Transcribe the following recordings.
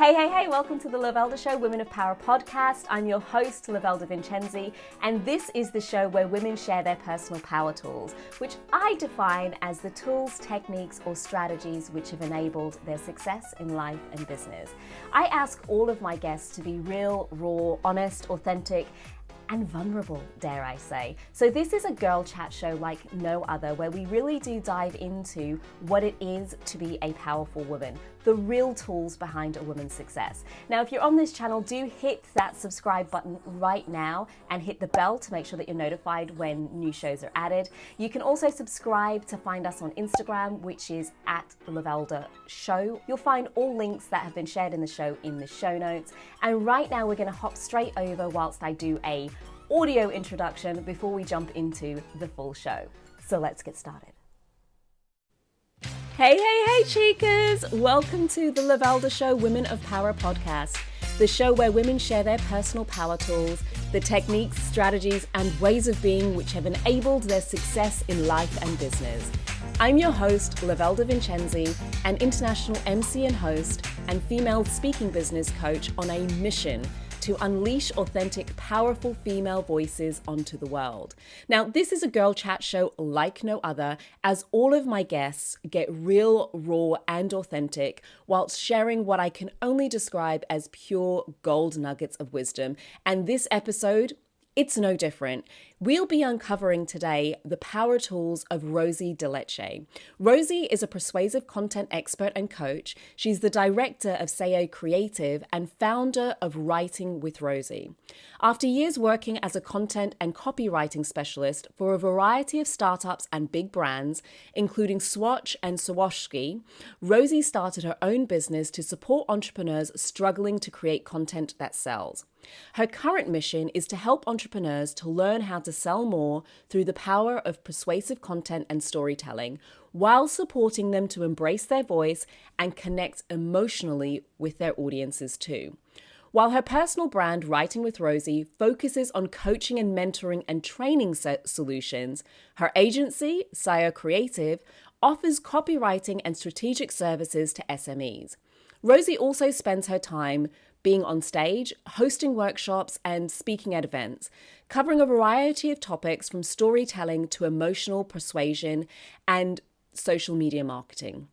Hey, welcome to the Lovelda Show, Women of Power podcast. I'm your host, Lovelda Vincenzi, and this is the show where women share their personal power tools, which I define as the tools, techniques, or strategies which have enabled their success in life and business. I ask all of my guests to be real, raw, honest, authentic, and vulnerable, dare I say. So this is a girl chat show like no other, where we really do dive into what it is to be a powerful woman, the real tools behind a woman's success. Now, if you're on this channel, do hit that subscribe button right now and hit the bell to make sure that you're notified when new shows are added. You can also subscribe to find us on Instagram, which is at Lovelda Show. You'll find all links that have been shared in the show in the show notes. And right now we're gonna hop straight over whilst I do a audio introduction before we jump into the full show. So let's get started. Hey, chicas! Welcome to the Lovelda Show, Women of Power podcast, the show where women share their personal power tools, the techniques, strategies, and ways of being which have enabled their success in life and business. I'm your host, Lovelda Vincenzi, an international MC and host and female speaking business coach on a mission to unleash authentic, powerful female voices onto the world. Now, this is a girl chat show like no other, as all of my guests get real, raw, and authentic, whilst sharing what I can only describe as pure gold nuggets of wisdom. And this episode, it's no different. We'll be uncovering today the power tools of Rosie Di Lecce. Rosie is a persuasive content expert and coach. She's the director of SEO Creative and founder of Writing with Rosie. After years working as a content and copywriting specialist for a variety of startups and big brands, including Swatch and Swarovski, Rosie started her own business to support entrepreneurs struggling to create content that sells. Her current mission is to help entrepreneurs to learn how to sell more through the power of persuasive content and storytelling, while supporting them to embrace their voice and connect emotionally with their audiences too. While her personal brand, Writing with Rosie, focuses on coaching and mentoring and training solutions, her agency, SEO Creative, offers copywriting and strategic services to SMEs. Rosie also spends her time being on stage, hosting workshops, and speaking at events, covering a variety of topics from storytelling to emotional persuasion and social media marketing.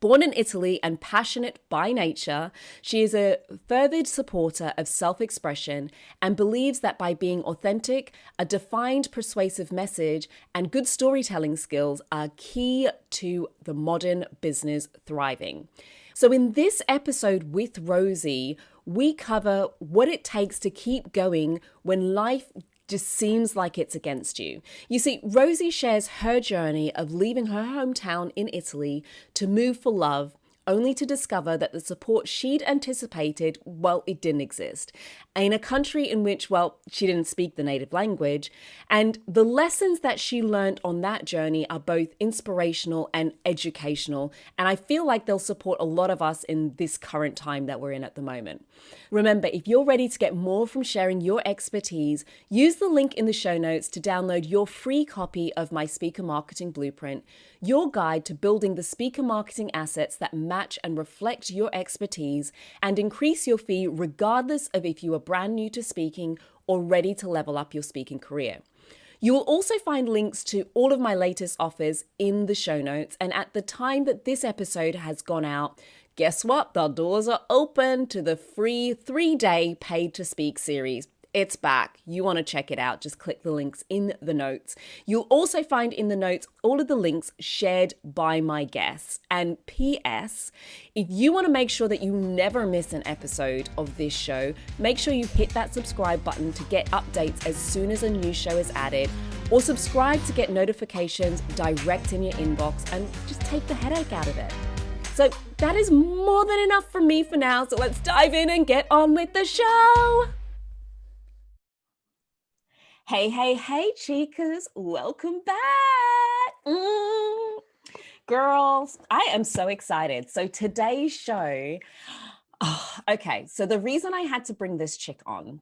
Born in Italy and passionate by nature, she is a fervid supporter of self-expression and believes that by being authentic, a defined persuasive message and good storytelling skills are key to the modern business thriving. So in this episode with Rosie, we cover what it takes to keep going when life just seems like it's against you. You see, Rosie shares her journey of leaving her hometown in Italy to move for love, only to discover that the support she'd anticipated, well, it didn't exist. In a country in which, well, she didn't speak the native language. And the lessons that she learned on that journey are both inspirational and educational. And I feel like they'll support a lot of us in this current time that we're in at the moment. Remember, if you're ready to get more from sharing your expertise, use the link in the show notes to download your free copy of my Speaker Marketing Blueprint, your guide to building the speaker marketing assets that match and reflect your expertise and increase your fee regardless of if you are brand new to speaking or ready to level up your speaking career. You will also find links to all of my latest offers in the show notes. And at the time that this episode has gone out, guess what? The doors are open to the free 3-day Paid to Speak series. It's back. You want to check it out, just click the links in the notes. You'll also find in the notes all of the links shared by my guests. And P.S., if you want to make sure that you never miss an episode of this show, make sure you hit that subscribe button to get updates as soon as a new show is added, or subscribe to get notifications direct in your inbox and just take the headache out of it. So that is more than enough from me for now. So let's dive in and get on with the show. Hey, chicas, welcome back. Girls, I am so excited. So today's show, okay, so the reason I had to bring this chick on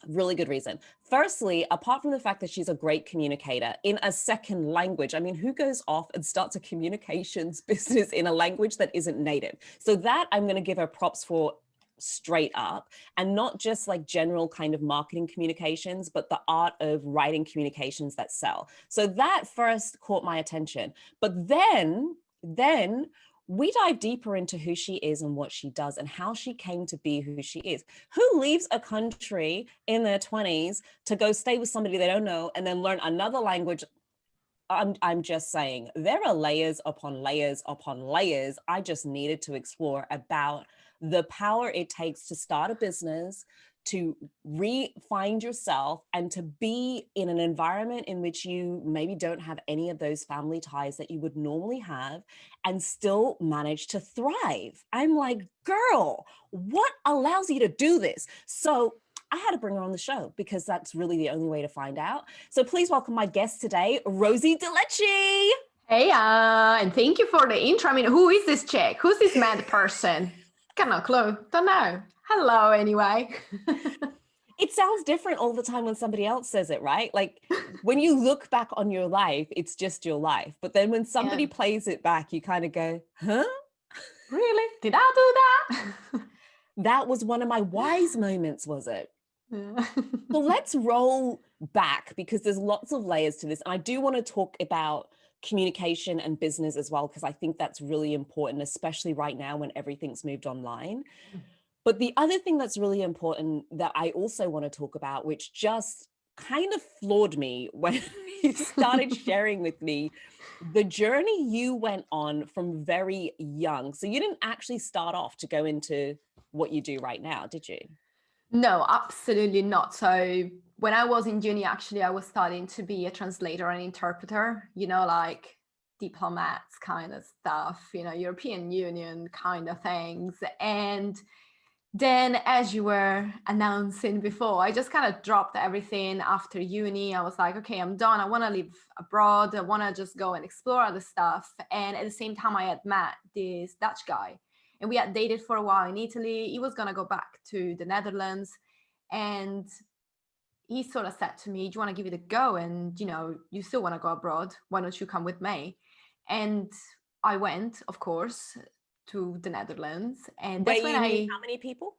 Really good reason. Firstly, apart from the fact that she's a great communicator in a second language, I mean, who goes off and starts a communications business in a language that isn't native? So that I'm going to give her props for straight up, and not just like general kind of marketing communications, but the art of writing communications that sell. So that first caught my attention. But then we dive deeper into who she is and what she does and how she came to be who she is. Who leaves a country in their 20s to go stay with somebody they don't know and then learn another language? I'm just saying, there are layers upon layers upon layers I just needed to explore about the power it takes to start a business, to re-find yourself, and to be in an environment in which you maybe don't have any of those family ties that you would normally have and still manage to thrive. I'm like, girl, what allows you to do this? So I had to bring her on the show because that's really the only way to find out. So please welcome my guest today, Rosie Di Lecce. Hey, and thank you for the intro. I mean, who is this chick? Who's this mad person? Got no clue. Don't know. Hello, anyway. It sounds different all the time when somebody else says it, right? Like when you look back on your life, it's just your life. But then when somebody plays it back, you kind of go, huh? Really? Did I do that? That was one of my wise moments, was it? So let's roll back because there's lots of layers to this. And I do want to talk about communication and business as well, because I think that's really important, especially right now when everything's moved online. But the other thing that's really important that I also want to talk about, which just kind of floored me when you started sharing with me the journey you went on from very young. So you didn't actually start off to go into what you do right now, did you? No, absolutely not. So when I was in uni, actually, I was studying to be a translator and interpreter, like diplomats kind of stuff, European Union kind of things. And then, as you were announcing before, I just kind of dropped everything after uni. I was like, okay, I'm done. I want to live abroad. I want to just go and explore other stuff. And at the same time, I had met this Dutch guy. And we had dated for a while in Italy. He was going to go back to the Netherlands. And he sort of said to me, do you want to give it a go? And, you still want to go abroad. Why don't you come with me? And I went, of course, to the Netherlands. And that's when I... How many people?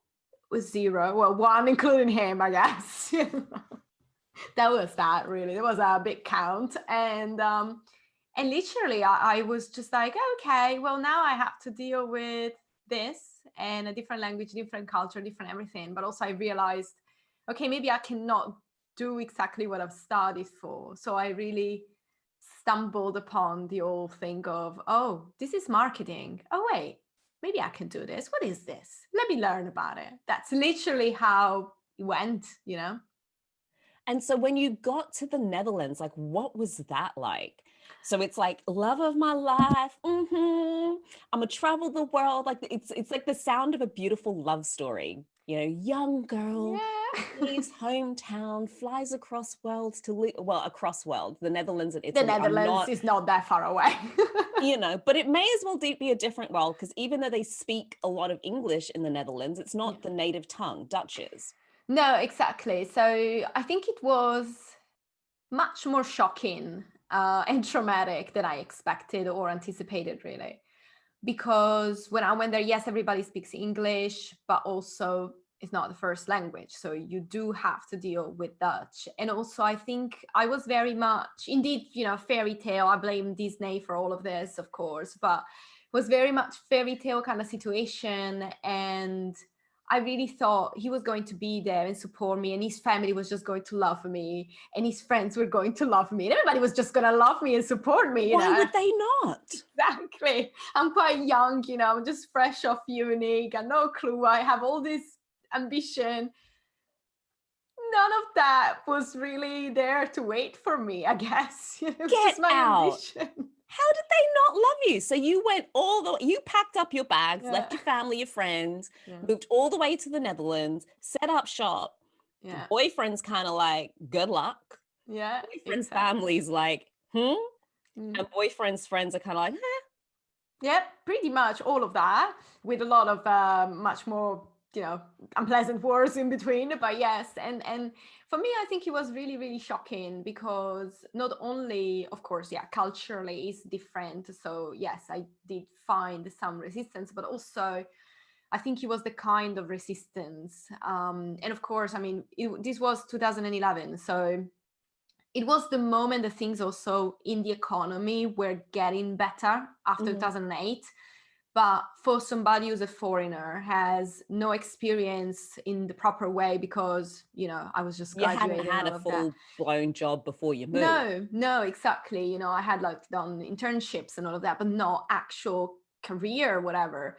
Was 0. Well, 1, including him, I guess. That was that, really. There was a big count. And literally, I was just like, okay, well, now I have to deal with this and a different language, different culture, different everything. But also I realized, okay, maybe I cannot do exactly what I've studied for. So I really stumbled upon the old thing of, oh, this is marketing. Oh, wait, maybe I can do this. What is this? Let me learn about it. That's literally how it went, And so when you got to the Netherlands, like, what was that like? So it's like love of my life. I'm gonna travel the world. Like it's like the sound of a beautiful love story. Young girl leaves hometown, flies across worlds across world. The Netherlands and Italy. The Netherlands is not that far away. But it may as well be a different world, because even though they speak a lot of English in the Netherlands, it's not the native tongue. Dutch is. No, exactly. So I think it was much more shocking and traumatic than I expected or anticipated, really. Because when I went there, yes, everybody speaks English, but also it's not the first language. So you do have to deal with Dutch. And also, I think I was very much, indeed, fairy tale. I blame Disney for all of this, of course, but it was very much fairy tale kind of situation. And I really thought he was going to be there and support me, and his family was just going to love me, and his friends were going to love me, and everybody was just going to love me and support me. Why would they not? Exactly. I'm quite young, I'm just fresh off uni, got no clue. I have all this ambition. None of that was really there to wait for me, I guess. Get out. Ambition. How did they not love you? So you went you packed up your bags, left your family, your friends, moved all the way to the Netherlands, set up shop. Yeah. Boyfriend's kind of like, good luck. Yeah. Boyfriend's family's like, And boyfriend's friends are kind of like, Yeah, pretty much all of that, with a lot of much more unpleasant words in between, but yes. And for me, I think it was really, really shocking because not only, of course, culturally it's different. So yes, I did find some resistance, but also I think it was the kind of resistance. And of course, I mean, this was 2011. So it was the moment that things also in the economy were getting better after 2008. But for somebody who's a foreigner, has no experience in the proper way because, I was just graduating. You hadn't had a full-blown job before you moved. No, exactly. I had done internships and all of that, but not actual career, whatever.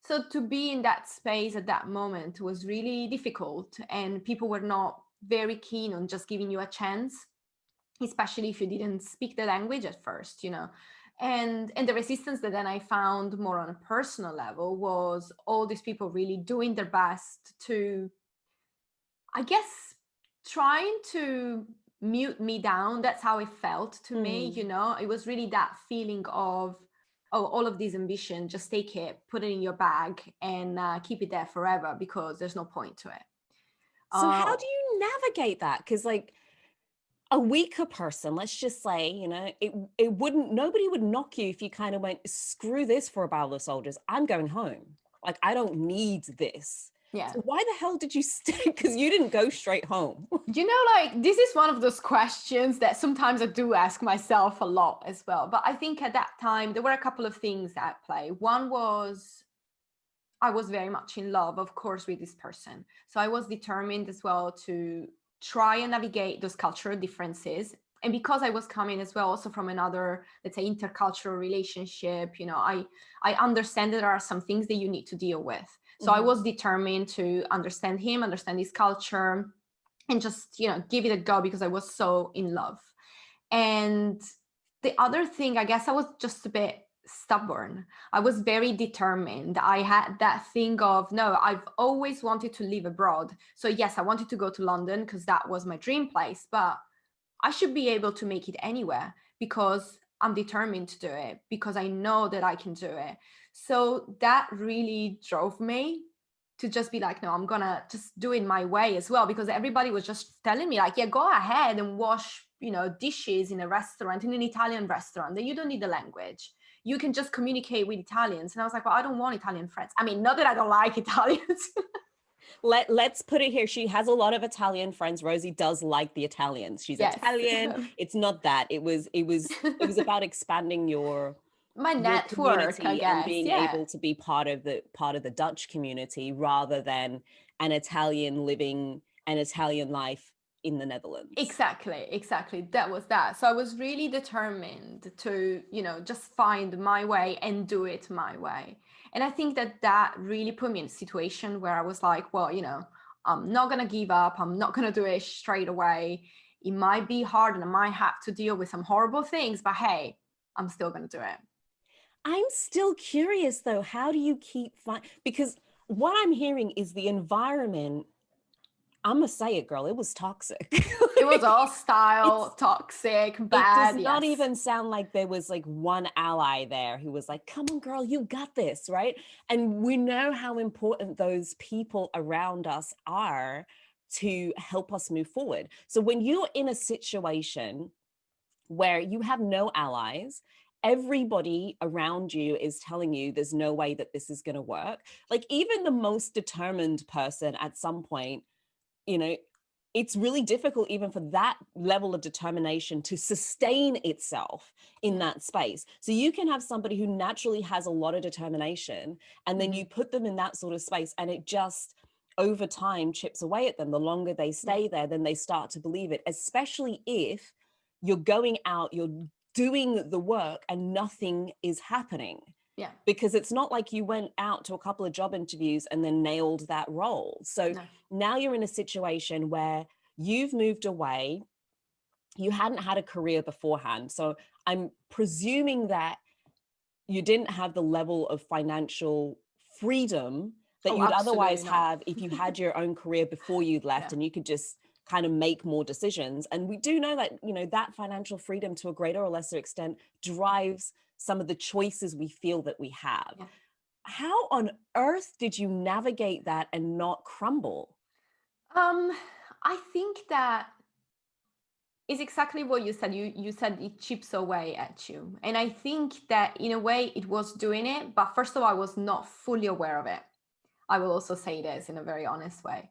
So to be in that space at that moment was really difficult, and people were not very keen on just giving you a chance, especially if you didn't speak the language at first, And the resistance that then I found more on a personal level was all these people really doing their best to, I guess, trying to mute me down. That's how it felt to me, It was really that feeling of, oh, all of this ambition, just take it, put it in your bag and keep it there forever because there's no point to it. So how do you navigate that? Because a weaker person, let's just say, nobody would knock you if you kind of went, screw this for a barrel of soldiers. I'm going home. I don't need this. Yeah. So why the hell did you stay? Because you didn't go straight home. This is one of those questions that sometimes I do ask myself a lot as well. But I think at that time, there were a couple of things at play. One was I was very much in love, of course, with this person. So I was determined as well to try and navigate those cultural differences. And because I was coming as well also from another, let's say, intercultural relationship, I understand that there are some things that you need to deal with. So I was determined to understand him, understand his culture, and just, give it a go because I was so in love. And the other thing, I guess I was just a bit stubborn. I was very determined. I had that thing of, no, I've always wanted to live abroad. So yes, I wanted to go to London because that was my dream place, but I should be able to make it anywhere because I'm determined to do it, because I know that I can do it. So that really drove me to just be like, no, I'm gonna just do it my way as well, because everybody was just telling me yeah, go ahead and wash, dishes in a restaurant, in an Italian restaurant, that you don't need the language. You can just communicate with Italians. And I was like, well, I don't want Italian friends. I mean, not that I don't like Italians. Let's put it here. She has a lot of Italian friends. Rosie does like the Italians. She's Italian. It's not that. It was about expanding my network, I guess, and being able to be part of the Dutch community rather than an Italian living an Italian life in the Netherlands. Exactly. That was that. So I was really determined to, just find my way and do it my way. And I think that really put me in a situation where I was like, well, I'm not going to give up. I'm not going to do it straight away. It might be hard and I might have to deal with some horrible things, but hey, I'm still going to do it. I'm still curious though, how do you keep because what I'm hearing is the environment, I'm gonna say it, girl, it was toxic. It was hostile, toxic, bad. It does not even sound like there was one ally there who was like, come on, girl, you got this, right? And we know how important those people around us are to help us move forward. So when you're in a situation where you have no allies, everybody around you is telling you there's no way that this is going to work. Even the most determined person at some point, it's really difficult even for that level of determination to sustain itself in that space. So you can have somebody who naturally has a lot of determination, and then you put them in that sort of space, and it just over time chips away at them. The longer they stay there, then they start to believe it, especially if you're going out, you're doing the work and nothing is happening. Yeah. Because it's not like you went out to a couple of job interviews and then nailed that role. So now you're in a situation where you've moved away, you hadn't had a career beforehand. So I'm presuming that you didn't have the level of financial freedom that you'd otherwise have if you had your own career before you left and you could just kind of make more decisions. And we do know that, that financial freedom to a greater or lesser extent drives some of the choices we feel that we have. how on earth did you navigate that and not crumble? I think that is exactly what you said. You said it chips away at you. And I think that in a way it was doing it, but first of all, I was not fully aware of it. I will also say this in a very honest way.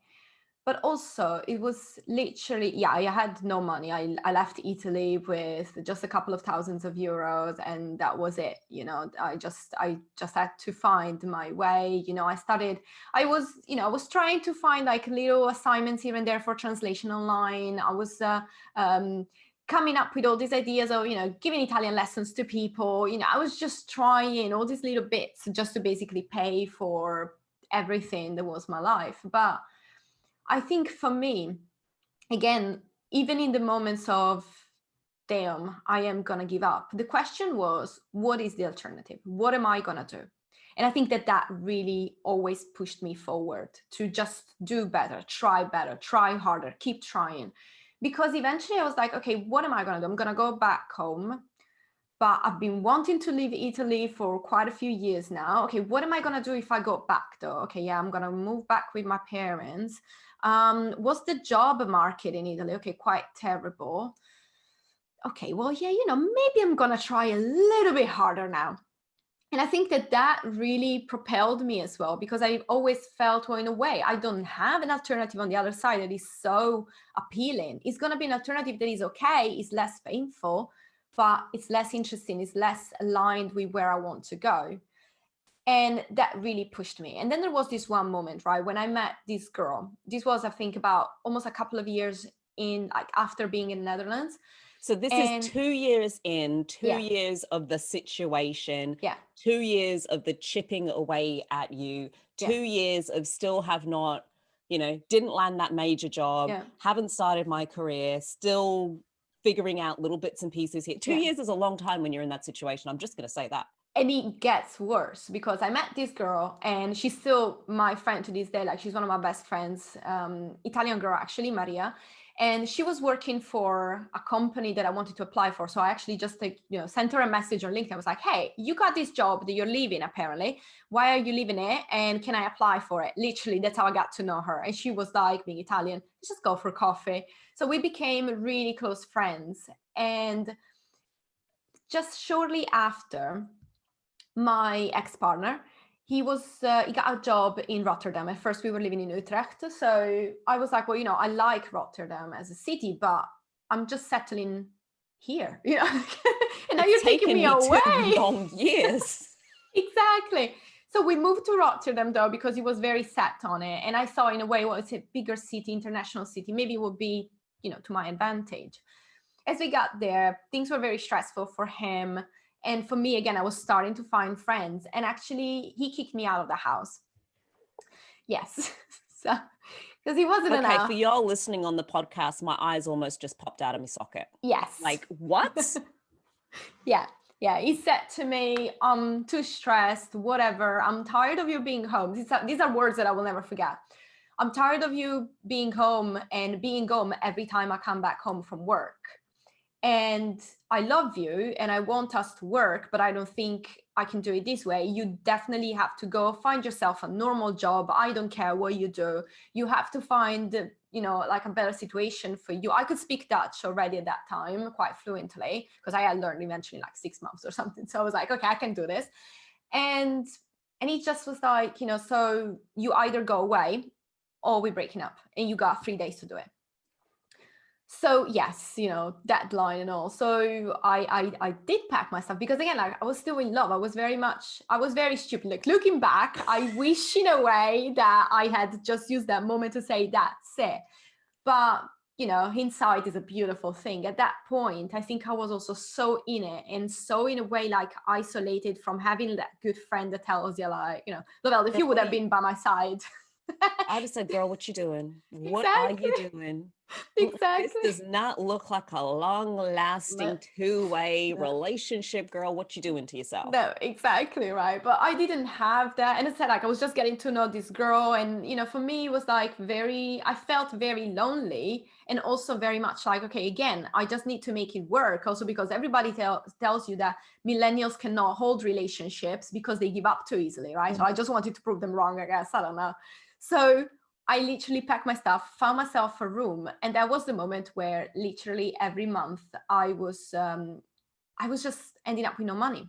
But also it was literally, yeah, I had no money. I left Italy with just a couple of thousands of euros, and that was it. I just had to find my way. I was trying to find like little assignments here and there for translation online. I was coming up with all these ideas of, giving Italian lessons to people. I was just trying all these little bits just to basically pay for everything that was my life. But I think for me, again, even in the moments of, damn, I am going to give up, the question was, what is the alternative? What am I going to do? And I think that really always pushed me forward to just do better, try harder, keep trying. Because eventually I was like, okay, what am I going to do? I'm going to go back home. But I've been wanting to leave Italy for quite a few years now. Okay, what am I going to do if I go back though? Okay, yeah, I'm going to move back with my parents. What's the job market in Italy? Okay, quite terrible. Okay, well, yeah, maybe I'm going to try a little bit harder now. And I think that really propelled me as well, because I always felt, well, in a way, I don't have an alternative on the other side that is so appealing. It's going to be an alternative that is okay, it's less painful, but it's less interesting, it's less aligned with where I want to go. And that really pushed me. And then there was this one moment, right, when I met this girl. This was, I think, about almost a couple of years after being in the Netherlands. So this is 2 years in, 2 years of the situation, 2 years of the chipping away at you, 2 years of still have not, didn't land that major job, haven't started my career, still figuring out little bits and pieces here. 2 years is a long time when you're in that situation. I'm just going to say that. And it gets worse, because I met this girl and she's still my friend to this day. Like, she's one of my best friends, Italian girl, actually, Maria. And she was working for a company that I wanted to apply for. So I actually just sent her a message on LinkedIn. I was like, hey, you got this job that you're leaving, apparently. Why are you leaving it? And can I apply for it? Literally, that's how I got to know her. And she was like, being Italian, let's just go for coffee. So we became really close friends. And just shortly after, my ex-partner, he got a job in Rotterdam. At first we were living in Utrecht. So I was like, well, I like Rotterdam as a city, but I'm just settling here, and now you're taking me away. 2 long years. Exactly. So we moved to Rotterdam though, because he was very set on it. And I saw, in a way, well, it's a bigger city, international city. Maybe it would be, to my advantage. As we got there, things were very stressful for him. And for me, again, I was starting to find friends. And actually, he kicked me out of the house. Yes. So, because he wasn't enough. Okay, for y'all listening on the podcast, my eyes almost just popped out of my socket. Yes. Like, what? Yeah. He said to me, I'm too stressed, whatever. I'm tired of you being home. These are words that I will never forget. I'm tired of you being home and being home every time I come back home from work. And I love you and I want us to work, but I don't think I can do it this way. You definitely have to go find yourself a normal job. I don't care what you do. You have to find, like a better situation for you. I could speak Dutch already at that time quite fluently, because I had learned eventually like 6 months or something. So I was like, okay, I can do this. And he just was like, so you either go away or we're breaking up, and you got 3 days to do it. So yes, deadline and all. So I did pack my stuff, because again, I was still in love. I was very stupid. Like, looking back, I wish in a way that I had just used that moment to say, that's it. But, hindsight is a beautiful thing. At that point, I think I was also so in it, and so in a way, like, isolated from having that good friend that tells you, like, Lovelda, if you would have been by my side. I just said, girl, what you doing? What are you doing? This Exactly. does not look like a long-lasting No, two-way no. relationship, girl. What you doing to yourself? No, exactly right. But I didn't have that. And it's like I was just getting to know this girl. And, for me, it was like I felt very lonely and also very much like, okay, again, I just need to make it work. Also, because everybody tells you that millennials cannot hold relationships because they give up too easily, right? So I just wanted to prove them wrong, I guess. I don't know. So I literally packed my stuff, found myself a room. And that was the moment where literally every month I was just ending up with no money.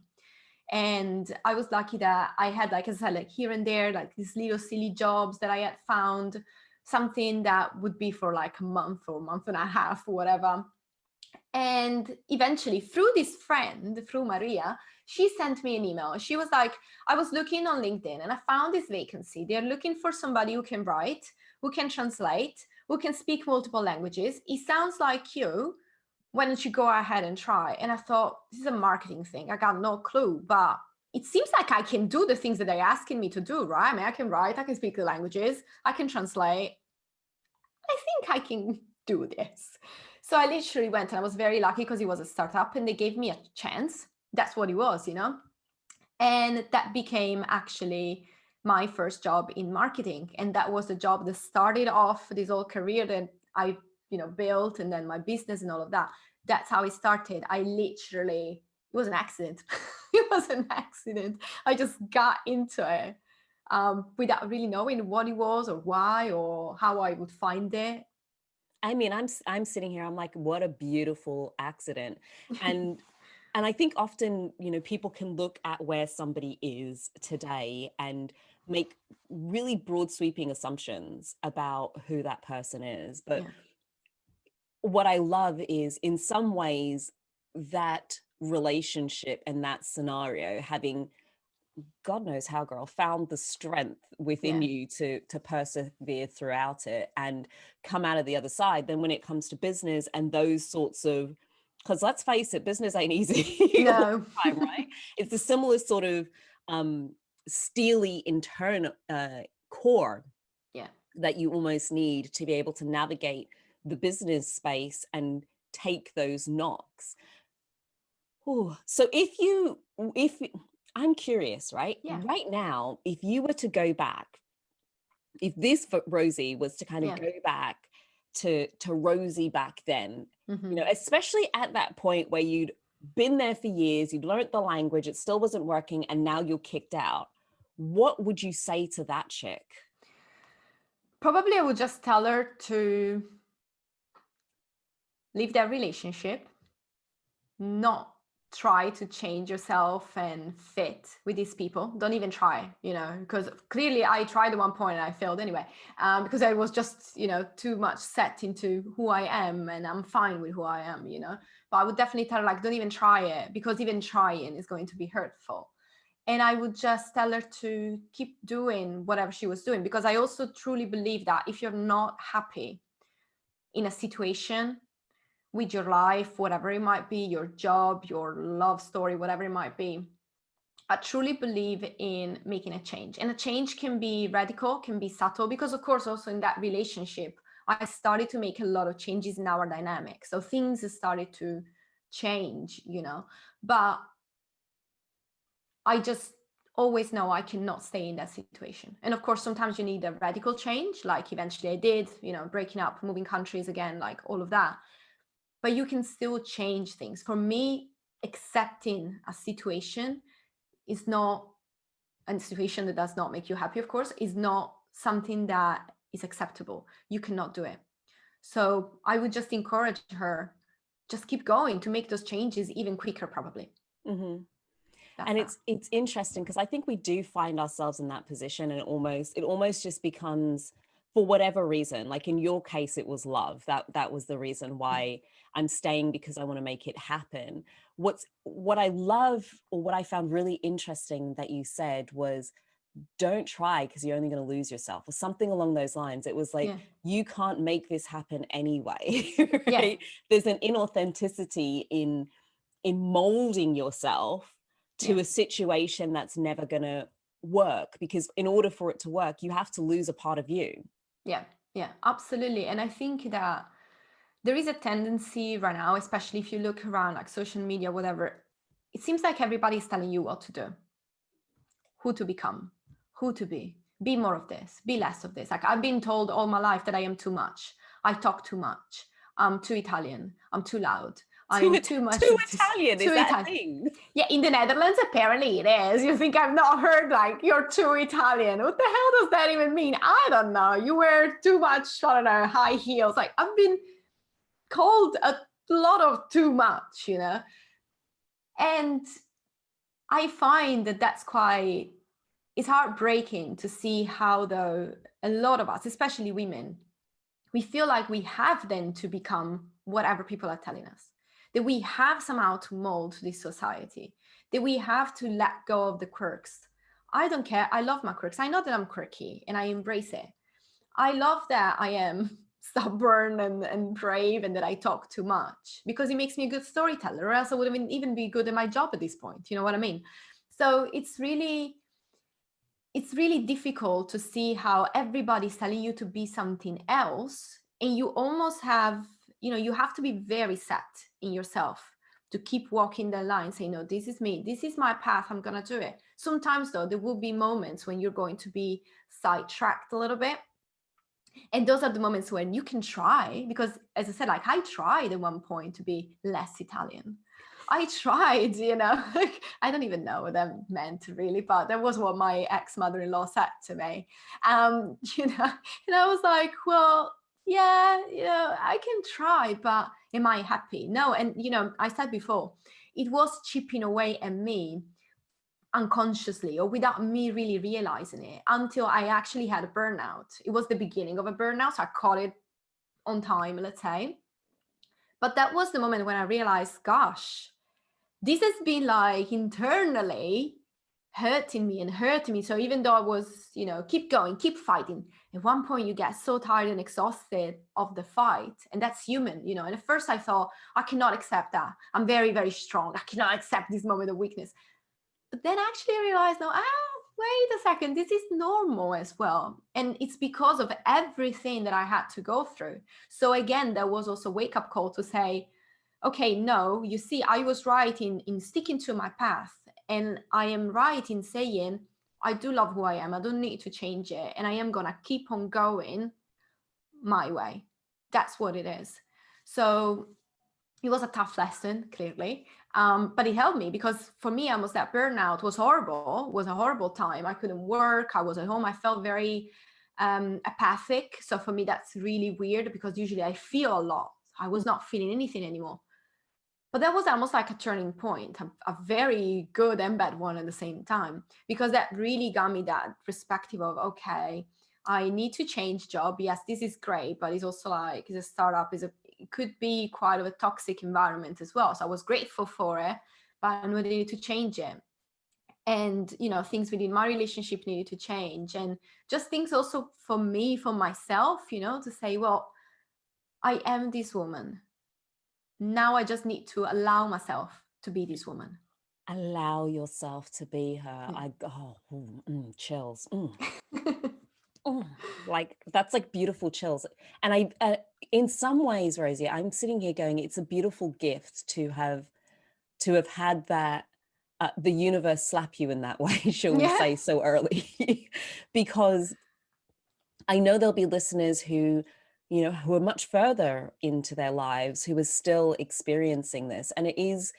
And I was lucky that I had, like I said, like here and there, like these little silly jobs that I had found, something that would be for like a month or a month and a half or whatever. And eventually, through this friend, through Maria, she sent me an email. She was like, I was looking on LinkedIn and I found this vacancy. They're looking for somebody who can write, who can translate, who can speak multiple languages. It sounds like you. Why don't you go ahead and try? And I thought, this is a marketing thing. I got no clue, but it seems like I can do the things that they're asking me to do, right? I mean, I can write, I can speak the languages, I can translate. I think I can do this. So I literally went, and I was very lucky because it was a startup and they gave me a chance. That's what it was, And that became actually my first job in marketing. And that was the job that started off this whole career that I built, and then my business and all of that. That's how it started. It was an accident. It was an accident. I just got into it without really knowing what it was or why or how I would find it. I mean, I'm sitting here, I'm like, what a beautiful accident. And I think often, people can look at where somebody is today and make really broad sweeping assumptions about who that person is. But Yeah. what I love is, in some ways, that relationship and that scenario, having, God knows how, girl, found the strength within Yeah. you to persevere throughout it and come out of the other side. Then when it comes to business and those sorts of, because let's face it, business ain't easy all No. the time, right? It's a similar sort of steely internal core Yeah. that you almost need to be able to navigate the business space and take those knocks. Ooh. So if I'm curious, right? Yeah. Right now, if you were to go back, if this Rosie was to kind of Yeah. go back to Rosie back then, Mm-hmm. Especially at that point where you'd been there for years, you'd learned the language, it still wasn't working, and now you're kicked out, what would you say to that chick? Probably I would just tell her to leave that relationship, not try to change yourself and fit with these people. Don't even try, because clearly I tried at one point and I failed anyway, because I was just, too much set into who I am, and I'm fine with who I am, But I would definitely tell her, like, don't even try it, because even trying is going to be hurtful. And I would just tell her to keep doing whatever she was doing, because I also truly believe that if you're not happy in a situation, with your life, whatever it might be, your job, your love story, whatever it might be, I truly believe in making a change. And a change can be radical, can be subtle, because of course, also in that relationship, I started to make a lot of changes in our dynamic. So things started to change, but I just always know I cannot stay in that situation. And of course, sometimes you need a radical change, like eventually I did, breaking up, moving countries again, like all of that. But you can still change things. For me, accepting a situation is not a situation that does not make you happy, of course, is not something that is acceptable. You cannot do it. So I would just encourage her, just keep going to make those changes even quicker, probably. Mm-hmm. And it's interesting because I think we do find ourselves in that position, and it almost just becomes, for whatever reason, like in your case, it was love. That was the reason why I'm staying, because I want to make it happen. What I love, or what I found really interesting that you said was, don't try because you're only going to lose yourself, or something along those lines. It was like, you can't make this happen anyway, right? Yeah. There's an inauthenticity in molding yourself to a situation that's never going to work, because in order for it to work, you have to lose a part of you. Yeah, absolutely. And I think that there is a tendency right now, especially if you look around like social media, whatever, it seems like everybody's telling you what to do, who to become, who to be more of this, be less of this. Like I've been told all my life that I am too much. I talk too much. I'm too Italian. I'm too loud. I'm too much too of this. Italian, Too is that Italian. a thing? Yeah, in the Netherlands, apparently it is. You think I've not heard like you're too Italian. What the hell does that even mean? I don't know. You wear too much, I don't know, high heels. Like I've been called a lot of too much, you know? And I find that that's quite, it's heartbreaking to see how though a lot of us, especially women, we feel like we have then to become whatever people are telling us, that we have somehow to mold this society, that we have to let go of the quirks. I don't care. I love my quirks. I know that I'm quirky and I embrace it. I love that I am stubborn and brave and that I talk too much because it makes me a good storyteller, or else I wouldn't even be good at my job at this point. You know what I mean? So it's really difficult to see how everybody's telling you to be something else, and you almost have, you have to be very set in yourself to keep walking the line, saying, no, this is me, this is my path, I'm gonna do it. Sometimes though, there will be moments when you're going to be sidetracked a little bit, and those are the moments when you can try, because as I said, like I tried at one point to be less Italian. I tried, I don't even know what that meant really, but that was what my ex-mother-in-law said to me. And I was like, well, yeah, I can try, but am I happy? No. And, I said before, it was chipping away at me unconsciously or without me really realizing it until I actually had a burnout. It was the beginning of a burnout, so I caught it on time, let's say. But that was the moment when I realized, gosh, this has been like internally hurting me. So even though I was, keep going, keep fighting, at one point you get so tired and exhausted of the fight, and that's human, And at first I thought, I cannot accept that. I'm very, very strong. I cannot accept this moment of weakness. But then actually I realized, no, wait a second, this is normal as well. And it's because of everything that I had to go through. So again, there was also a wake-up call to say, okay, no, you see, I was right in sticking to my path. And I am right in saying, I do love who I am. I don't need to change it. And I am going to keep on going my way. That's what it is. So it was a tough lesson, clearly. But it helped me, because for me, almost that burnout was horrible. It was a horrible time. I couldn't work. I was at home. I felt very apathic. So for me, that's really weird, because usually I feel a lot. I was not feeling anything anymore. But that was almost like a turning point, a very good and bad one at the same time, because that really got me that perspective of, okay, I need to change job. Yes, this is great, but it's also like, it's a startup, it could be quite of a toxic environment as well. So I was grateful for it, but I needed to change it. And, things within my relationship needed to change. And just things also for me, for myself, to say, well, I am this woman. Now I just need to allow myself to be this woman. Allow yourself to be her. Chills. Like that's like beautiful chills. And I in some ways, Rosie, I'm sitting here going, it's a beautiful gift to have had that the universe slap you in that way, shall we say, so early. Because I know there'll be listeners who who are much further into their lives, who are still experiencing this. And it's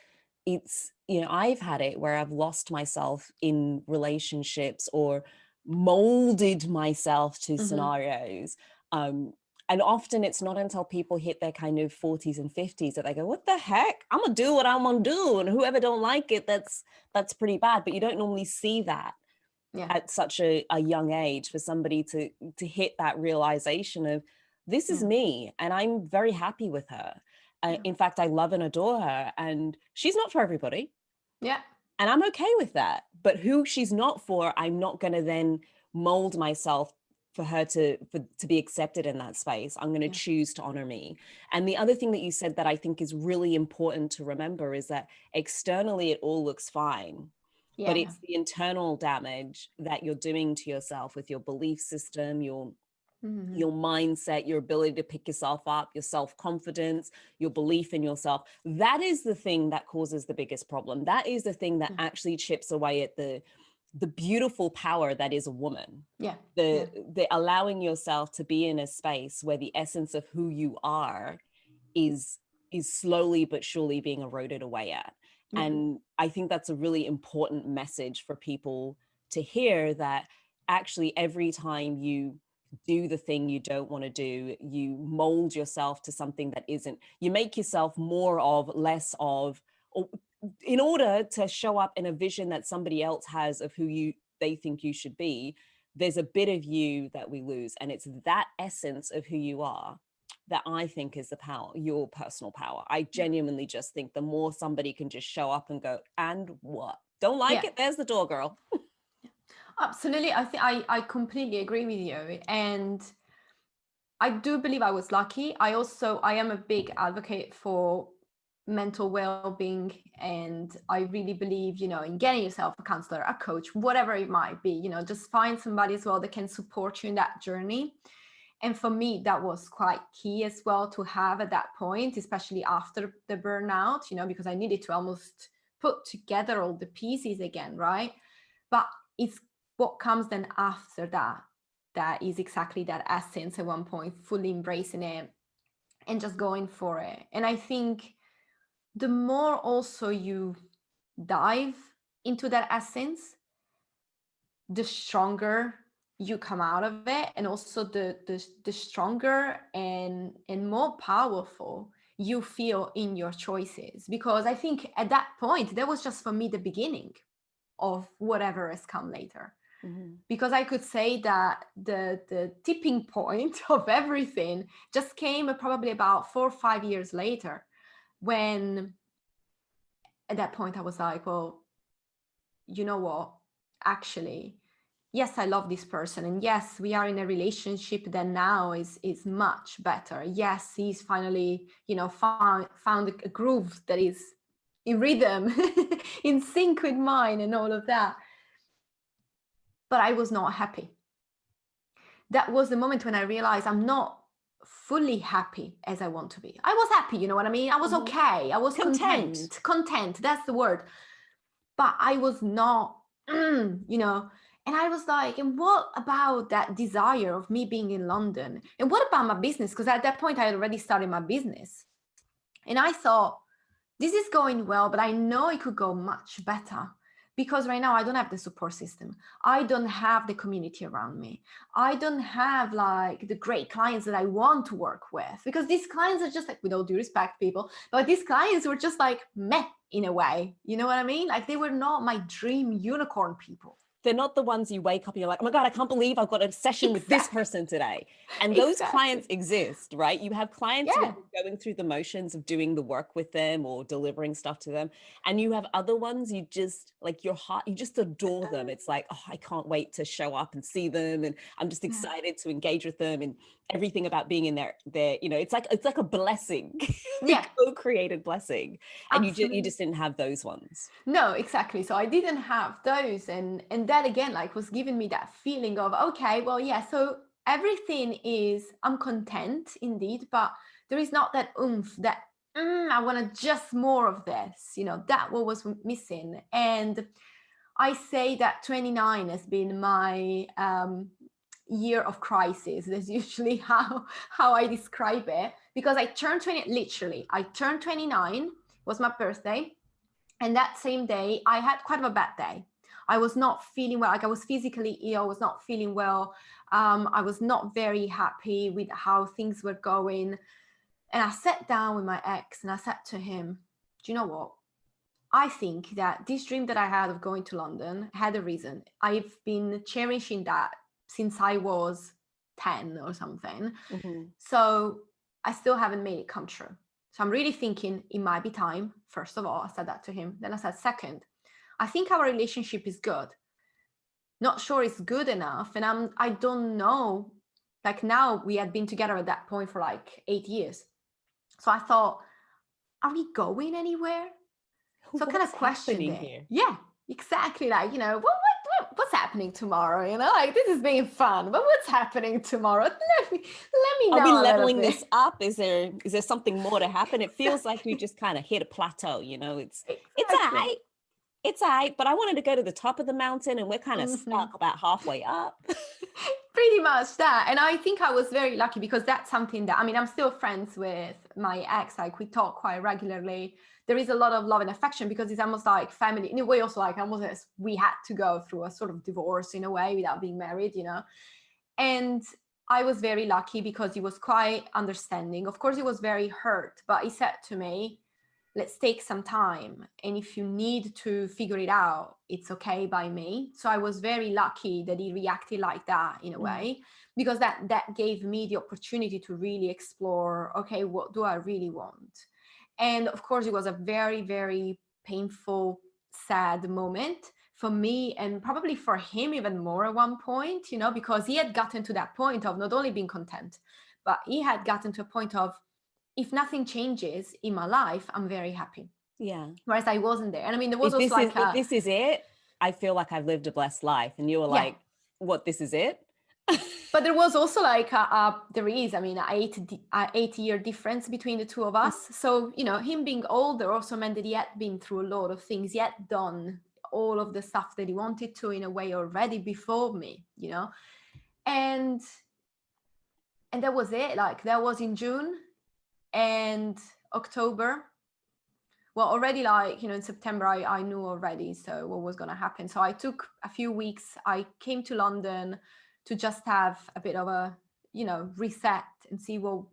I've had it where I've lost myself in relationships or molded myself to scenarios. And often it's not until people hit their kind of 40s and 50s that they go, what the heck? I'm gonna do what I'm gonna do. And whoever don't like it, that's pretty bad. But you don't normally see that at such a young age, for somebody to hit that realization of, this is me, and I'm very happy with her. In fact, I love and adore her, and she's not for everybody. Yeah. And I'm okay with that. But who she's not for, I'm not going to then mold myself for her to be accepted in that space. I'm going to choose to honor me. And the other thing that you said that I think is really important to remember is that externally it all looks fine. But it's the internal damage that you're doing to yourself with your belief system, your your mindset, your ability to pick yourself up, your self-confidence, your belief in yourself. That is the thing that causes the biggest problem. That is the thing that actually chips away at the beautiful power that is a woman. The allowing yourself to be in a space where the essence of who you are is slowly but surely being eroded away at. And I think that's a really important message for people to hear, that actually every time you do the thing you don't want to do, you mold yourself to something that isn't. You make yourself more of, less of, or in order to show up in a vision that somebody else has of who they think you should be. There's a bit of you that we lose, and it's that essence of who you are that I think is the power, your personal power. I genuinely just think the more somebody can just show up and go, and what? Don't like it? There's the door, girl. Absolutely. I completely agree with you. And I do believe I was lucky. I am a big advocate for mental well-being, and I really believe, in getting yourself a counselor, a coach, whatever it might be, just find somebody as well that can support you in that journey. And for me, that was quite key as well to have at that point, especially after the burnout, because I needed to almost put together all the pieces again, right? But it's what comes then after that is exactly that essence at one point, fully embracing it and just going for it. And I think the more also you dive into that essence, the stronger you come out of it, and also the stronger and more powerful you feel in your choices. Because I think at that point, that was just for me the beginning of whatever has come later. Because I could say that the tipping point of everything just came probably about 4 or 5 years later, when at that point I was like, well, you know what, actually, yes, I love this person, and yes, we are in a relationship that now is much better. Yes, he's finally, found a groove that is in rhythm, in sync with mine and all of that. But I was not happy. That was the moment when I realized I'm not fully happy as I want to be. I was happy, you know what I mean? I was okay. I was content. That's the word. But I was not, and I was like, and what about that desire of me being in London? And what about my business? Because at that point I had already started my business. And I thought, this is going well, but I know it could go much better. Because right now I don't have the support system. I don't have the community around me. I don't have like the great clients that I want to work with, because these clients are just like, with all due respect, people, but these clients were just like meh in a way. You know what I mean? Like they were not my dream unicorn people. They're not the ones you wake up and you're like, oh my God, I can't believe I've got a session with this person today. And those clients exist, right? You have clients who are going through the motions of doing the work with them or delivering stuff to them. And you have other ones, you just like your heart, you just adore them. It's like, oh, I can't wait to show up and see them. And I'm just excited to engage with them, and everything about being in there, it's like a blessing, co-created blessing. And you just didn't have those ones. No, exactly. So I didn't have those. And that again, like was giving me that feeling of, okay, well, yeah, so everything is, I'm content indeed, but there is not that oomph, that I want to just more of this, that what was missing. And I say that 29 has been my year of crisis. That's usually how I describe it, because I turned 29, was my birthday. And that same day, I had quite of a bad day. I was not feeling well. Like I was physically ill. I was not feeling well. I was not very happy with how things were going. And I sat down with my ex and I said to him, do you know what? I think that this dream that I had of going to London had a reason. I've been cherishing that since I was 10 or something. So I still haven't made it come true. So I'm really thinking it might be time. First of all, I said that to him. Then I said, second, I think our relationship is good. Not sure it's good enough. And I don't know, like now we had been together at that point for like 8 years. So I thought, are we going anywhere? So I kind of questioned it. Here? Yeah, exactly. Like, what's happening? happening tomorrow? You know, like this is being fun, but what's happening tomorrow? Let me know. Are we a little leveling bit. this up? Is there something more to happen? It feels like we just kind of hit a plateau, you know, it's Exactly. it's all right, but I wanted to go to the top of the mountain and we're kind of Mhm. stuck about halfway up. Pretty much that. And I think I was very lucky because that's something that, I mean, I'm still friends with my ex, like we talk quite regularly. There is a lot of love and affection because it's almost like family in a way, also like almost as we had to go through a sort of divorce in a way without being married, you know. And I was very lucky because he was quite understanding. Of course, he was very hurt, but he said to me, let's take some time. And if you need to figure it out, it's okay by me. So I was very lucky that he reacted like that in a way, because that gave me the opportunity to really explore, okay, what do I really want? And of course, it was a very, very painful, sad moment for me and probably for him even more at one point, you know, because he had gotten to that point of not only being content, but he had gotten to a point of, if nothing changes in my life, I'm very happy. Yeah. Whereas I wasn't there. And I mean, there was also if this is it, I feel like I've lived a blessed life. And you were like, what, this is it? But there was also like, there is, I mean, an 8-year difference between the two of us. So, you know, him being older also meant that he had been through a lot of things. He had done all of the stuff that he wanted to in a way already before me, you know. And that was it. Like that was in June. And October, well, already like, you know, in September, I knew already so what was going to happen. So I took a few weeks. I came to London to just have a bit of a, you know, reset and see what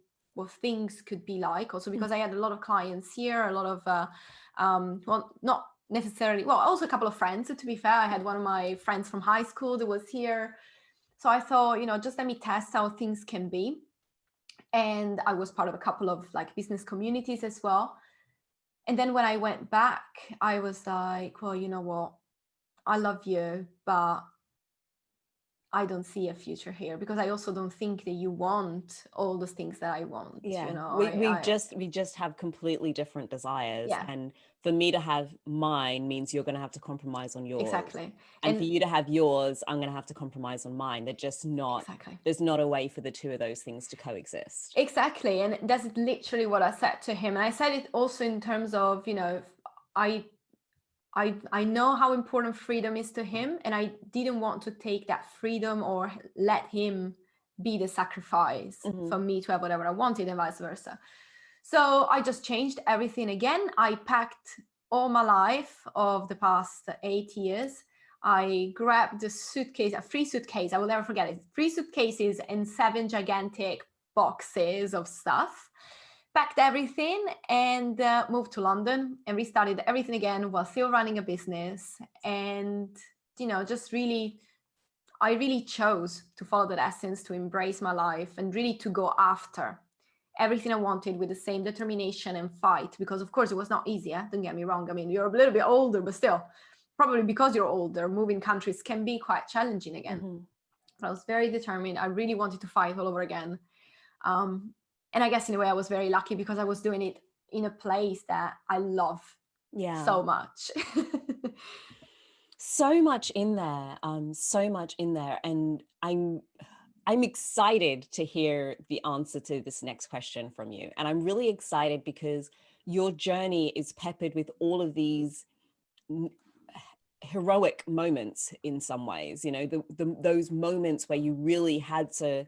things could be like. Also because I had a lot of clients here, a lot of, well, not necessarily, well, also a couple of friends. So to be fair, I had one of my friends from high school that was here. So I thought, you know, just let me test how things can be. And I was part of a couple of like business communities as well. And then when I went back, I was like, well, you know what? I love you, but I don't see a future here because I also don't think that you want all those things that I want. Yeah, you know, we just have completely different desires. Yeah. And for me to have mine means you're going to have to compromise on yours. Exactly. And for you to have yours, I'm going to have to compromise on mine. They're just not, there's not a way for the two of those things to coexist. Exactly. And that's literally what I said to him. And I said it also in terms of, you know, I know how important freedom is to him, and I didn't want to take that freedom or let him be the sacrifice for me to have whatever I wanted and vice versa. So I just changed everything again. I packed all my life of the past 8 years. I grabbed a suitcase, a free suitcase. I will never forget it. 3 suitcases and 7 gigantic boxes of stuff. Packed everything and moved to London and restarted everything again while still running a business. And, you know, just really, I really chose to follow that essence, to embrace my life and really to go after everything I wanted with the same determination and fight. Because of course it was not easy, don't get me wrong. I mean, you're a little bit older, but still, probably because you're older, moving countries can be quite challenging again. But I was very determined. I really wanted to fight all over again. And I guess in a way I was very lucky because I was doing it in a place that I love so much. So much in there, so much in there. And I'm excited to hear the answer to this next question from you. And I'm really excited because your journey is peppered with all of these heroic moments in some ways, you know, those moments where you really had to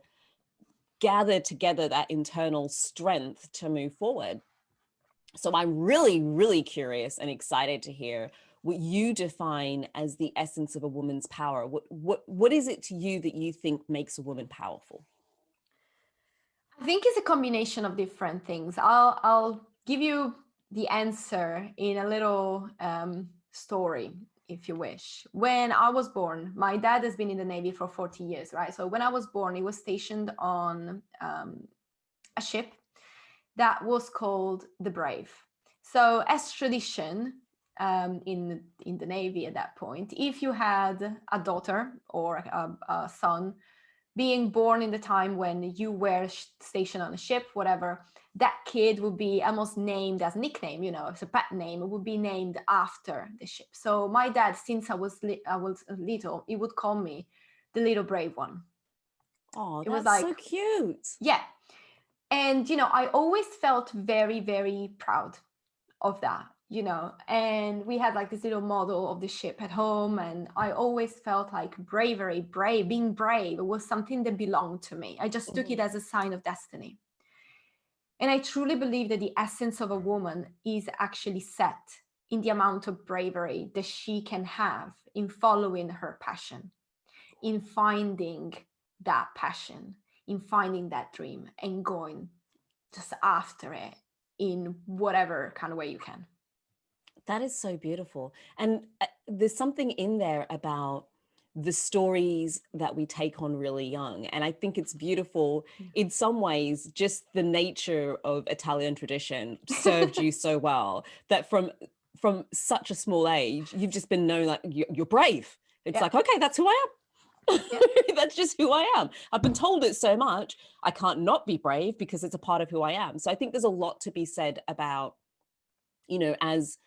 gather together that internal strength to move forward. So I'm really, really curious and excited to hear what you define as the essence of a woman's power. What is it to you that you think makes a woman powerful? I think it's a combination of different things. I'll give you the answer in a little story, if you wish. When I was born, my dad has been in the Navy for 40 years, right? So when I was born, he was stationed on a ship that was called the Brave. So as tradition in the Navy at that point, if you had a daughter or a son being born in the time when you were stationed on a ship, whatever, that kid would be almost named as a nickname, you know, it's a pet name, it would be named after the ship. So my dad, since I was little, he would call me the little brave one. Oh, it was that's like, so cute. Yeah. And, you know, I always felt very, very proud of that, you know, and we had like this little model of the ship at home. And I always felt like being brave, it was something that belonged to me. I just took it as a sign of destiny. And I truly believe that the essence of a woman is actually set in the amount of bravery that she can have in following her passion, in finding that passion, in finding that dream and going just after it in whatever kind of way you can. That is so beautiful. And there's something in there about the stories that we take on really young. And I think it's beautiful in some ways, just the nature of Italian tradition served you so well that from such a small age, you've just been known like you're brave. It's like, okay, that's who I am. That's just who I am. I've been told it so much. I can't not be brave because it's a part of who I am. So I think there's a lot to be said about, you know, as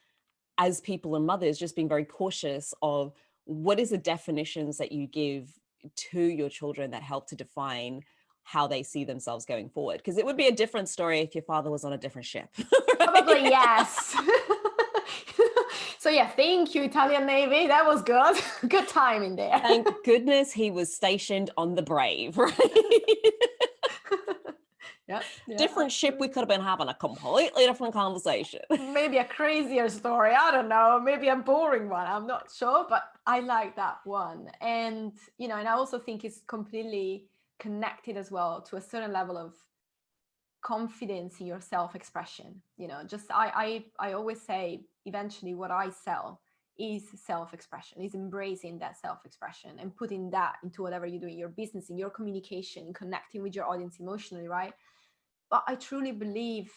people and mothers, just being very cautious of what is the definitions that you give to your children that help to define how they see themselves going forward. Because it would be a different story if your father was on a different ship. Right? Probably, yes. So yeah, thank you, Italian Navy. That was good. Good timing there. Thank goodness he was stationed on the Brave, right? Yeah. Different ship, we could have been having a completely different conversation. Maybe a crazier story. I don't know. Maybe a boring one. I'm not sure, but I like that one. And, you know, and I also think it's completely connected as well to a certain level of confidence in your self-expression. You know, just I always say eventually what I sell is self-expression, is embracing that self-expression and putting that into whatever you do in your business, in your communication, connecting with your audience emotionally, right? But I truly believe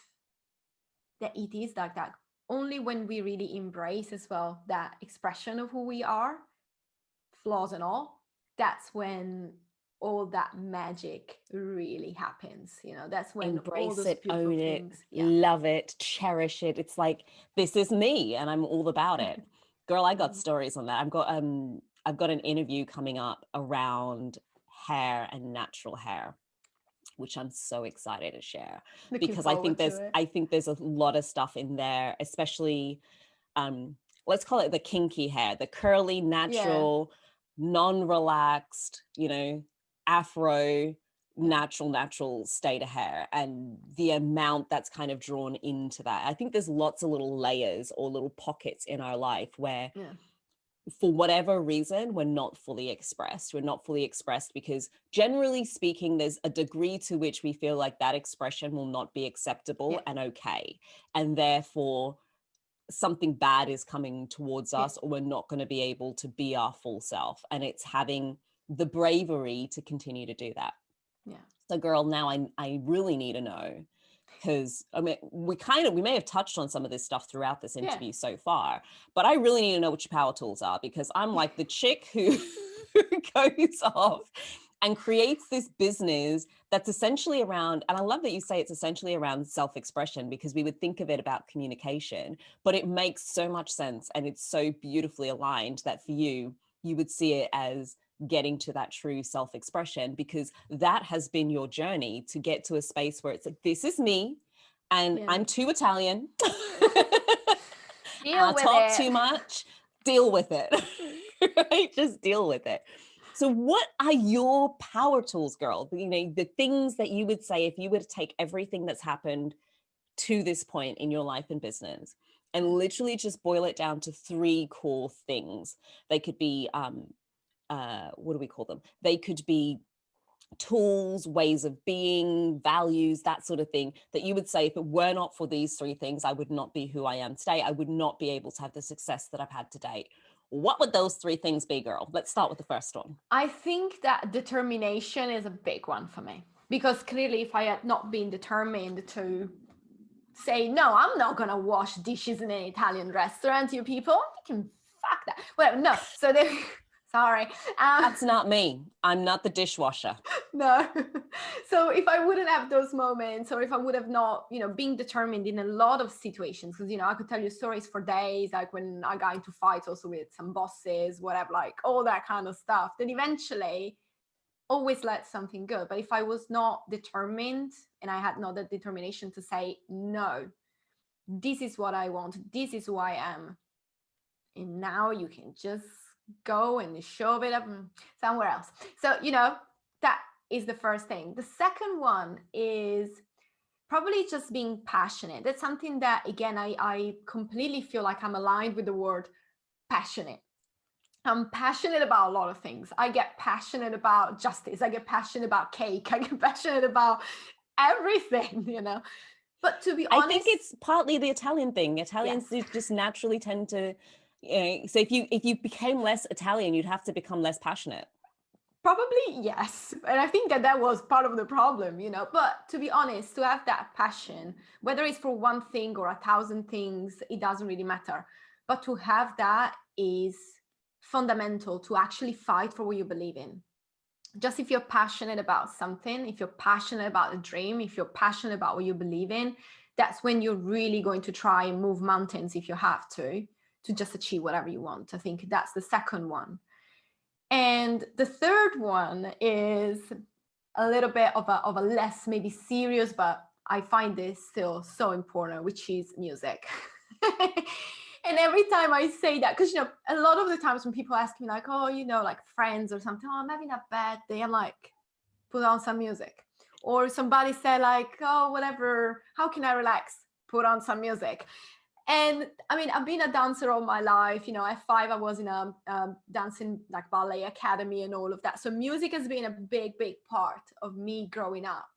that it is like that. Only when we really embrace as well that expression of who we are, flaws and all, that's when all that magic really happens. You know, that's when embrace all those it, beautiful own things, it, love it, cherish it. It's like, this is me and I'm all about it. Girl, I got stories on that. I've got an interview coming up around hair and natural hair, which I'm so excited to share. Looking because I think forward there's a lot of stuff in there, especially let's call it the kinky hair, the curly, natural, non-relaxed, you know, afro, natural state of hair, and the amount that's kind of drawn into that. I think there's lots of little layers or little pockets in our life where for whatever reason, we're not fully expressed. We're not fully expressed because generally speaking, there's a degree to which we feel like that expression will not be acceptable and okay. And therefore something bad is coming towards us, or we're not going to be able to be our full self. And it's having the bravery to continue to do that. So girl, now I really need to know, because I mean, we may have touched on some of this stuff throughout this interview so far, but I really need to know what your power tools are, because I'm like the chick who goes off and creates this business that's essentially around, and I love that you say it's essentially around self-expression, because we would think of it about communication, but it makes so much sense and it's so beautifully aligned that for you would see it as getting to that true self-expression, because that has been your journey to get to a space where it's like, this is me and I'm too Italian. I talk too much, deal with it. Right? Just deal with it. So what are your power tools, girl? You know, the things that you would say if you were to take everything that's happened to this point in your life and business and literally just boil it down to 3 core things. They could be what do we call them? They could be tools, ways of being, values, that sort of thing, that you would say, if it were not for these 3 things, I would not be who I am today. I would not be able to have the success that I've had to date. What would those 3 things be, girl? Let's start with the first one. I think that determination is a big one for me, because clearly if I had not been determined to say, no, I'm not going to wash dishes in an Italian restaurant, you people, you can fuck that. Well, no. So Sorry. That's not me. I'm not the dishwasher. No. So if I wouldn't have those moments, or if I would have not, being determined in a lot of situations, because, I could tell you stories for days, like when I got into fights also with some bosses, whatever, like all that kind of stuff, then eventually always led something good. But if I was not determined and I had not the determination to say, no, this is what I want, this is who I am, and now you can just go and shove it up somewhere else. So, that is the first thing. The second one is probably just being passionate. That's something that, again, I completely feel like I'm aligned with the word passionate. I'm passionate about a lot of things. I get passionate about justice. I get passionate about cake. I get passionate about everything, But to be honest, I think it's partly the Italian thing. Italians do just naturally tend to, so if you became less Italian, you'd have to become less passionate. Probably yes. And I think that was part of the problem, But to be honest, to have that passion, whether it's for one thing or 1,000 things, it doesn't really matter. But to have that is fundamental to actually fight for what you believe in. Just if you're passionate about something, if you're passionate about a dream, if you're passionate about what you believe in, that's when you're really going to try and move mountains if you have to just achieve whatever you want. I think that's the second one. And the third one is a little bit of a less maybe serious, but I find this still so important, which is music. And every time I say that, because, a lot of the times when people ask me like, oh, like friends or something, oh, I'm having a bad day, I'm like, put on some music. Or somebody said like, oh, whatever, how can I relax? Put on some music. And I mean, I've been a dancer all my life. At 5, I was in a dancing like ballet academy and all of that. So music has been a big, big part of me growing up,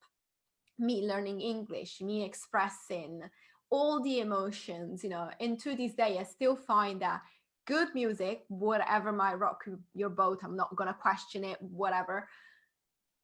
me learning English, me expressing all the emotions, and to this day, I still find that good music, whatever might rock your boat, I'm not going to question it, whatever.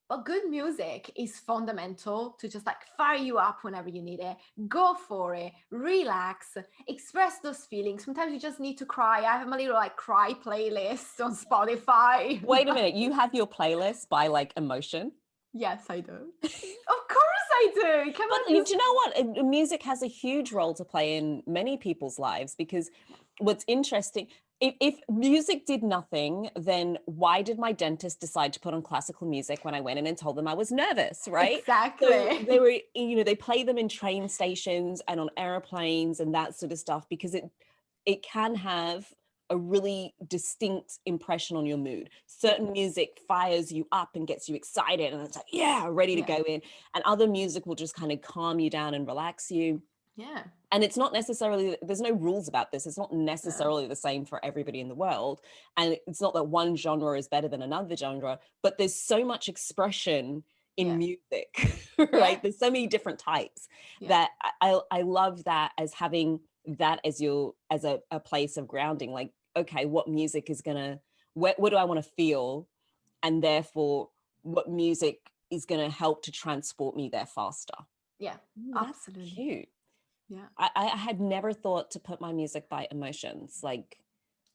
But good music is fundamental to just like fire you up whenever you need it. Go for it, relax, express those feelings. Sometimes you just need to cry. I have my little like cry playlist on Spotify. Wait a minute, you have your playlist by like emotion? Yes, I do. Of course I do. But do you know what? Music has a huge role to play in many people's lives, because what's interesting, if music did nothing, then why did my dentist decide to put on classical music when I went in and told them I was nervous, right? Exactly. So they were, they play them in train stations and on airplanes and that sort of stuff, because it can have a really distinct impression on your mood. Certain music fires you up and gets you excited and it's like, yeah, ready to go in. And other music will just kind of calm you down and relax you. Yeah. And it's not necessarily, there's no rules about this. It's not necessarily the same for everybody in the world. And it's not that one genre is better than another genre, but there's so much expression in music, right? There's so many different types that I love that, as having that as a place of grounding. Like, okay, what music is gonna, what do I want to feel? And therefore what music is gonna help to transport me there faster. Yeah. Ooh, absolutely. That's cute. Yeah. I had never thought to put my music by emotions. Like,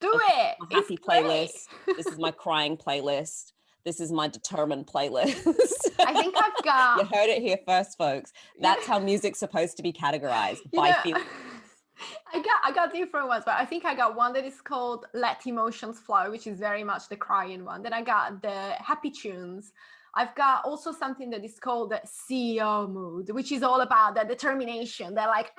do it. My happy playlist. This is my crying playlist. This is my determined playlist. I think I've got. You heard it here first, folks. That's how music's supposed to be categorized, by feeling. I got different ones, but I think I got one that is called Let Emotions Flow, which is very much the crying one. Then I got the happy tunes. I've got also something that is called the CEO mood, which is all about that determination. They're like,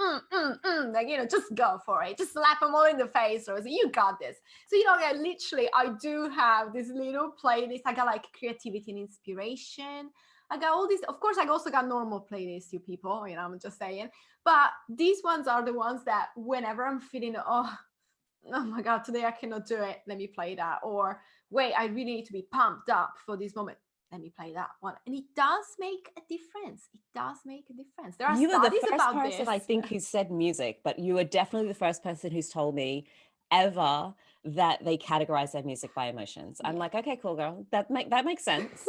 like, just go for it. Just slap them all in the face, Rosie. You got this. So, I do have this little playlist. I got like creativity and inspiration. I got all these. Of course, I also got normal playlists, you people, I'm just saying. But these ones are the ones that whenever I'm feeling, oh my God, today I cannot do it, let me play that. Or wait, I really need to be pumped up for this moment. Let me play that one. And it does make a difference. It does make a difference. There are you studies are the about first person this. I think who said music, but you are definitely the first person who's told me ever that they categorize their music by emotions. I'm like, okay, cool, girl. That makes sense.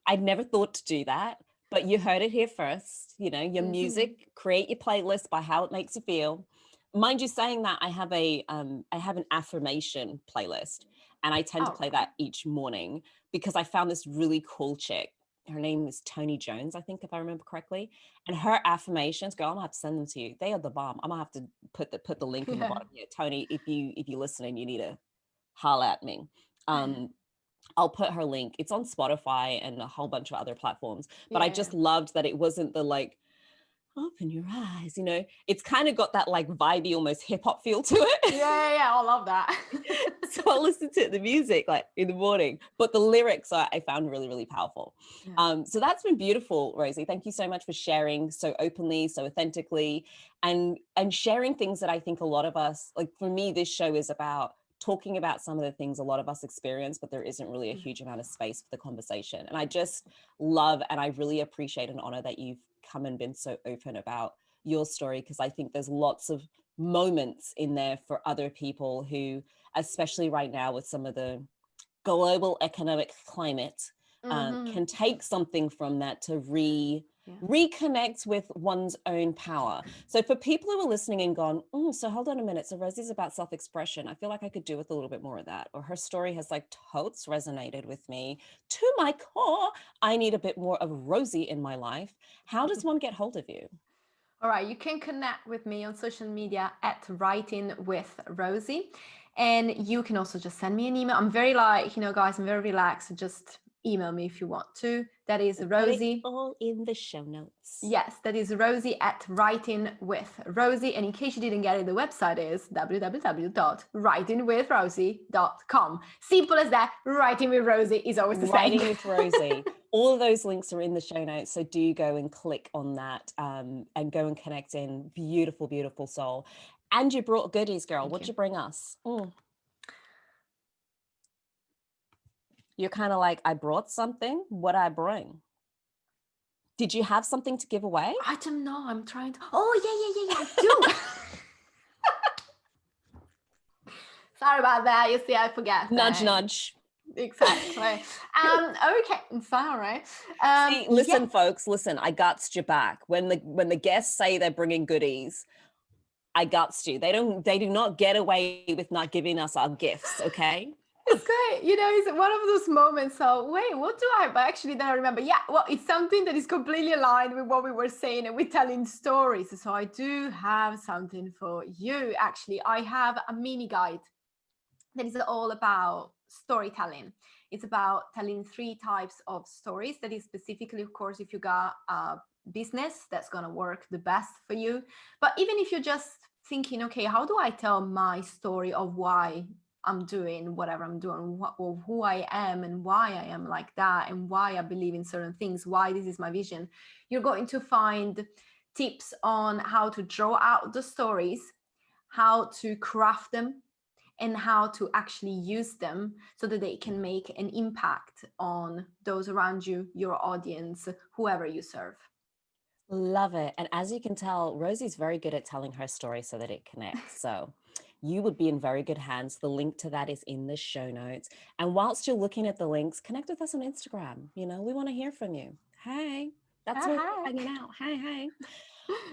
I'd never thought to do that, but you heard it here first. Your music, create your playlist by how it makes you feel. Mind you, saying that, I have an affirmation playlist, And I tend to play that each morning because I found this really cool chick. Her name is Tony Jones, I think, if I remember correctly. And her affirmations, girl, I'm gonna have to send them to you. They are the bomb. I'm gonna have to put the link in the bottom here. Tony, if you listening, you need to holler at me. I'll put her link. It's on Spotify and a whole bunch of other platforms. But I just loved that it wasn't the like, open your eyes, you know, it's kind of got that like vibey, almost hip hop feel to it. Yeah, I love that. So I listen to the music like in the morning, but the lyrics I found really, really powerful. So that's been beautiful, Rosie. Thank you so much for sharing so openly, so authentically, and sharing things that I think a lot of us, like for me, this show is about talking about some of the things a lot of us experience, but there isn't really a huge amount of space for the conversation. And I just love, and I really appreciate and honor that you've come and been so open about your story, because I think there's lots of moments in there for other people who, especially right now with some of the global economic climate, can take something from that to reconnect with one's own power. So for people who are listening and gone, so hold on a minute, so Rosie's about self-expression, I feel like I could do with a little bit more of that, or her story has like totes resonated with me to my core, I need a bit more of Rosie in my life. How does one get hold of you? All right, you can connect with me on social media at Writing with Rosie, and you can also just send me an email. I'm very guys, I'm very relaxed. Just email me if you want to. That is Rosie. All in the show notes. Yes, that is Rosie at Writing with Rosie. And in case you didn't get it, the website is www.writingwithrosie.com. Simple as that. Writing with Rosie is always the same. Writing with Rosie. All of those links are in the show notes. So do go and click on that and go and connect in. Beautiful, beautiful soul. And you brought goodies, girl. What'd you bring us? You're kind of like, I brought something. What'd I bring? Did you have something to give away? I don't know. I'm trying to. Oh, yeah. I do. Sorry about that. You see, I forget. Nudge, nudge. Exactly. Okay. Sorry. See, listen, folks. Listen, I gutsed you back. When the guests say they're bringing goodies, I gutsed you. They do not get away with not giving us our gifts. Okay. It's great. It's one of those moments. So wait, what do I, but actually then I remember, well, it's something that is completely aligned with what we were saying and we're telling stories. So I do have something for you. Actually, I have a mini guide that is all about storytelling. It's about telling 3 types of stories. That is specifically, of course, if you got a business, that's going to work the best for you. But even if you're just thinking, okay, how do I tell my story of why I'm doing whatever I'm doing, or who I am and why I am like that, and why I believe in certain things, why this is my vision, you're going to find tips on how to draw out the stories, how to craft them, and how to actually use them so that they can make an impact on those around you, your audience, whoever you serve. Love it. And as you can tell, Rosie's very good at telling her story so that it connects. So you would be in very good hands. The link to that is in the show notes. And whilst you're looking at the links, connect with us on Instagram. We want to hear from you. Hey, that's where we're hanging out. Hey.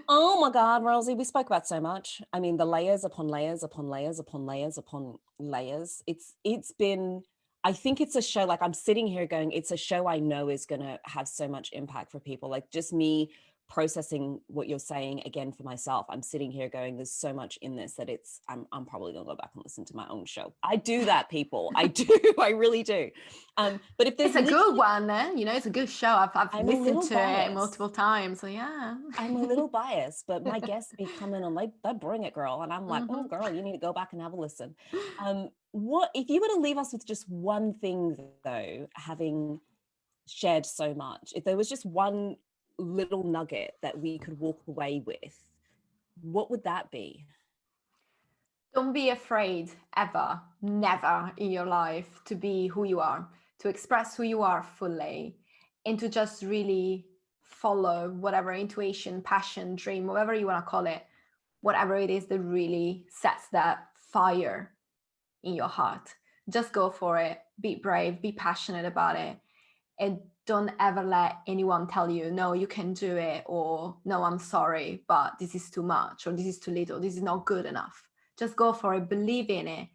Oh my God, Rosie, we spoke about so much. I mean, the layers upon layers upon layers upon layers upon layers. It's been, I think it's a show, like I'm sitting here going, it's a show I know is going to have so much impact for people. Like just me processing what you're saying again for myself. I'm sitting here going, there's so much in this that I'm probably gonna go back and listen to my own show. I do that, people. I do. I really do. But if there's a good one, it's a good show. I've listened to it multiple times. So yeah, I'm a little biased, but my guests be coming on, they bring it, girl, and I'm like, oh, girl, you need to go back and have a listen. What if you were to leave us with just one thing, though, having shared so much? If there was just one little nugget that we could walk away with, what would that be? Don't be afraid ever, never in your life to be who you are, to express who you are fully, and to just really follow whatever intuition, passion, dream, whatever you want to call it, whatever it is that really sets that fire in your heart. Just go for it. Be brave, be passionate about it, and don't ever let anyone tell you, no, you can do it, or no, I'm sorry, but this is too much, or this is too little, this is not good enough. Just go for it, believe in it,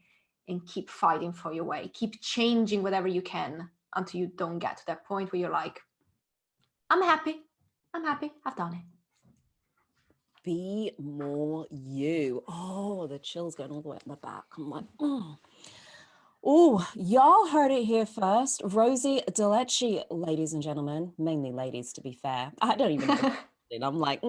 and keep fighting for your way. Keep changing whatever you can until you don't get to that point where you're like, I'm happy, I've done it. Be more you. Oh, the chill's going all the way up my back. I'm like, oh, y'all heard it here first. Rosie Di Lecce, ladies and gentlemen, mainly ladies, to be fair. I don't even know. I'm like,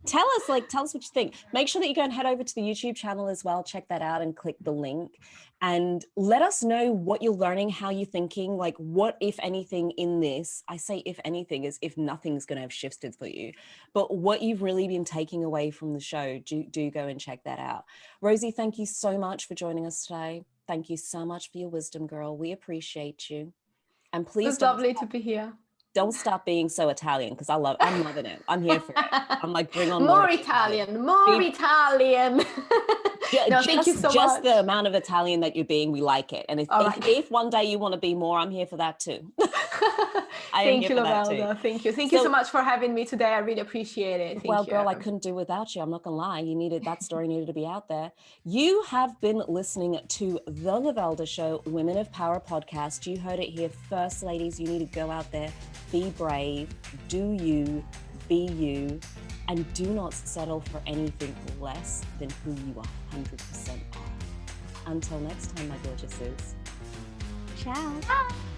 tell us what you think. Make sure that you go and head over to the YouTube channel as well. Check that out and click the link and let us know what you're learning, how you're thinking, like what, if anything, in this, I say if anything, as if nothing's going to have shifted for you, but what you've really been taking away from the show. Do go and check that out. Rosie, thank you so much for joining us today. Thank you so much for your wisdom, girl. We appreciate you. And please, it's lovely to be here. Don't stop being so Italian, because I'm loving it. I'm here for it. I'm like, bring on more Italian, more Italian. No, thank you so much. Just the amount of Italian that you're being, we like it. And if one day you want to be more, I'm here for that too. Thank you, Lovelda. Thank you. Thank you so much for having me today. I really appreciate it. Thank you. Girl, I couldn't do without you. I'm not gonna lie. That story needed to be out there. You have been listening to The Lovelda Show, Women of Power podcast. You heard it here first, ladies. You need to go out there, be brave, do you, be you, and do not settle for anything less than who you 100% are. Until next time, my gorgeouses. Ciao. Bye.